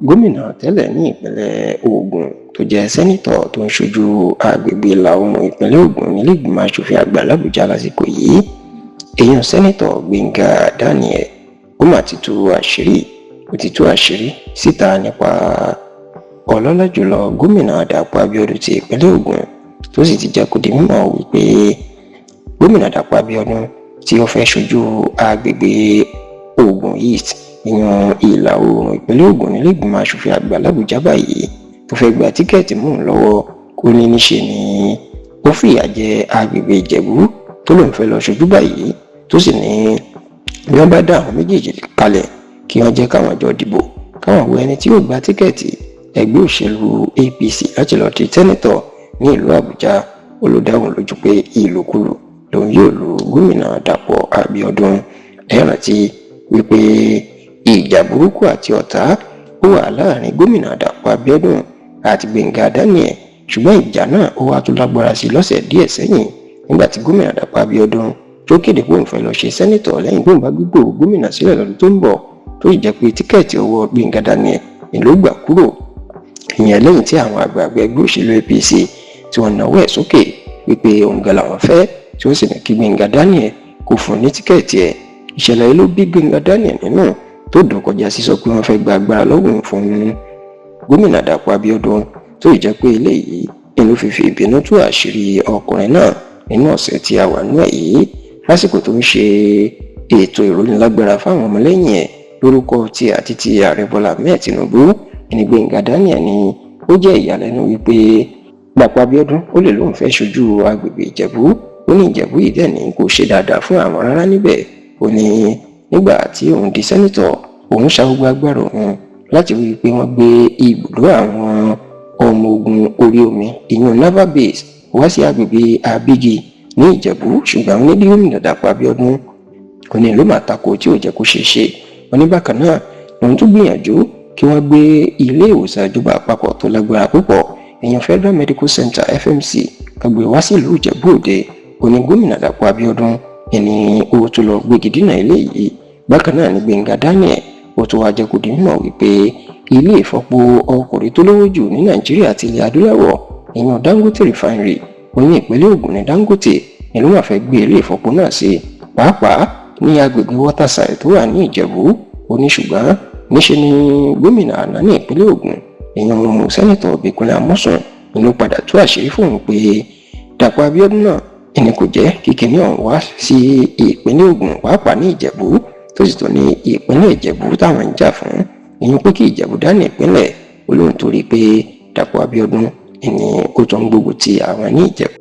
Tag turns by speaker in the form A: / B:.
A: gómìnà tẹ́lẹ̀ ní ìpínlẹ̀ Ògùn tó jẹ́ sẹ́nitọ̀ tó ń ṣojú agbègbè ìlà oòrùn ìpínlẹ̀ Ògùn nílé ìgbìmọ̀ aṣòfin àgbà l'Àbújá lásìkò yìí, èèyàn sẹ́nitọ̀ Gbénga Daniel ó mà ti tú àṣírí síta nípa ọlọ́lá jùlọ gómìnà Dàpọ̀ Abíọ́dún ti ìpínlẹ̀ Ògùn, tó sì ti jẹ́ kó di mímọ̀ wípé gómìnà Dàpọ̀ Abíọ́dún tí ó fẹ́ ṣojú agbègbè Ògùn East ìyàn ìlà oòrùn ìpínlẹ̀ Ògùn nílé ìgbìmọ̀ aṣòfin àgbà l'Àbújá báyìí tó fẹ́ gba tíkẹ́ẹ̀tì mú un lọ́wọ́, kó ní níṣe ni ó fìyà jẹ agbègbè Ìjẹ̀bú tó lòun fẹ́ lọ ṣojú báyìí, tó sì ní bí wọ́n bá dá àwọn méjèèjì kalẹ̀ kí wọ́n jẹ́ káwọn jọ dìbò káwọn wo ẹni tí yóò gba tíkẹ́ẹ̀tì ẹgbẹ́ òṣèlú APC láti lọ di sẹ́nitọ̀ ní ìlú Àbújá. Olùdáhùn lójú pé ìlòkulò lòun yóò lu gómìnà Dàpọ̀ Abíọ́dún. Ẹ rántí wípé ìjà burúkú àti ọ̀tá ó wà láàrin gómìnà Dàpọ̀ Abíọ́dún àti Gbénga Daniel, ṣùgbọ́n ìjà náà ó wá tó lágbára sí lọ́sẹ̀ díẹ̀ sẹ́yìn nígbà tí gómìnà Dàpọ̀ Abíọ́dún tó kéde pé òun fẹ́ lọ ṣe sẹ́nitọ̀ lẹ́yìn tó ń bá gbígbó gómìnà sílẹ̀ lọ́dún tó ń bọ̀, tó sì jẹ́ pé tíkẹ́ẹ̀tì ọwọ́ Gbénga Daniel ni ló gbà kúrò, ìyẹn lẹ́yìn tí àwọn àgbààgbà ẹgbẹ́ òṣèlú APC tí wọ́n náwó ẹ̀ sókè wípé òun gan làwọn fẹ́, tí wọ́n sì ní kí Gbénga Daniel kó fún ní tíkẹ́ẹ̀tì ẹ̀. Ìṣẹ̀lẹ̀ yìí ló bí Gbénga Daniel nínú tó dùn kọjá sísọ pé wọ́n fẹ́ gba agbára lọ́wọ́ fún gómìnà Dàpọ̀ Abíọ́dún, tó jẹ́ pé eléyìí ló fi ìbínú tú àṣírí ọkùnrin náà nínú ọ̀sẹ̀ tí a wà nínú ẹ̀ yìí lásìkò tó ń ṣe ètò ìròyìn lágbára fáwọn ọmọlẹ́yìn ẹ̀ lórúkọ ti àti ti ààrẹ Bọ́lá Ahmed Tinubu. Ẹni Gbénga Daniel ni ó jẹ́ ìyàlẹ́nu wípé Dàpọ̀ Abíọ́dún ó lè lóun fẹ́ ṣojú agbègbè Ìjẹ̀bú, ó ní Ìjẹ̀bú yìí dẹ̀ ní kò ṣe dáadáa fún àwọn rárá níbẹ̀. Ó ní nígbà tí òun di sẹ́nitọ̀ òun ṣa gbogbo agbára òun láti rí i pé wọ́n gbé ibùdó àwọn ọmọ ogun orí omi ìyún naval base wá sí agbègbè Abigi ní Ìjẹ̀bú, ṣùgbọ́n ní gómìnà Dàpọ̀ Abíọ́dún kò ní ló máa tako tí ò jẹ́ kó ṣeé ṣe. Wọ́n ní bákan náà òun tún gbìyànjú kí wọ́n gbé ilé ìwòsàn ìjọba àpapọ̀ tó lágbára púpọ̀ èèyàn Federal Medical Center FMC kàgbé wá sí ìlú Ìjẹ̀bú Òde. Òní gómìnà Dàpọ̀ Abíọ́dún ẹni ó tún lọ gbégi dínà ilé yìí. Bákan náà ni Gbénga Daniel ó tún wá jẹ́ kó di mímọ̀ wípé ilé ìfọpo ọkùnrin tó lówó jù ní Nàìjíríà àti ilẹ̀ adúláwọ̀ èèyàn Dangote Refinery oní ìpínlẹ̀ Ògùn ní Dangote ni ló máa fẹ́ gbé ilé ìfọpo náà sí, pàápàá ní agbègbè Waterside tó wà ní Ìjẹ̀bú. Ó ní ṣùgbọ́n níṣe ni gómìnà àná ní ìpínlẹ̀ Ògùn èèyàn ọmọ sẹ́nitọ̀ Bíkúnlé Amósùn ni ló padà tú àṣírí fóun pé Dàpọ̀ Abíọ́dún náà ẹni kò jẹ́ kíkiní ọ̀hún wá sí ìpínlẹ̀ Ògùn pàápàá ní Ìjẹ̀bú, tó sì tó ní ìpínlẹ̀ Ìjẹ̀bú táwọn ń jà fún ìyẹn pé kí Ìjẹ̀bú dá ní ìpínlẹ̀ olóhùn torí pé Dàpọ̀ Abíọ́dún ẹni ó tó ń gbógun ti àwọn ní Ìjẹ̀bú.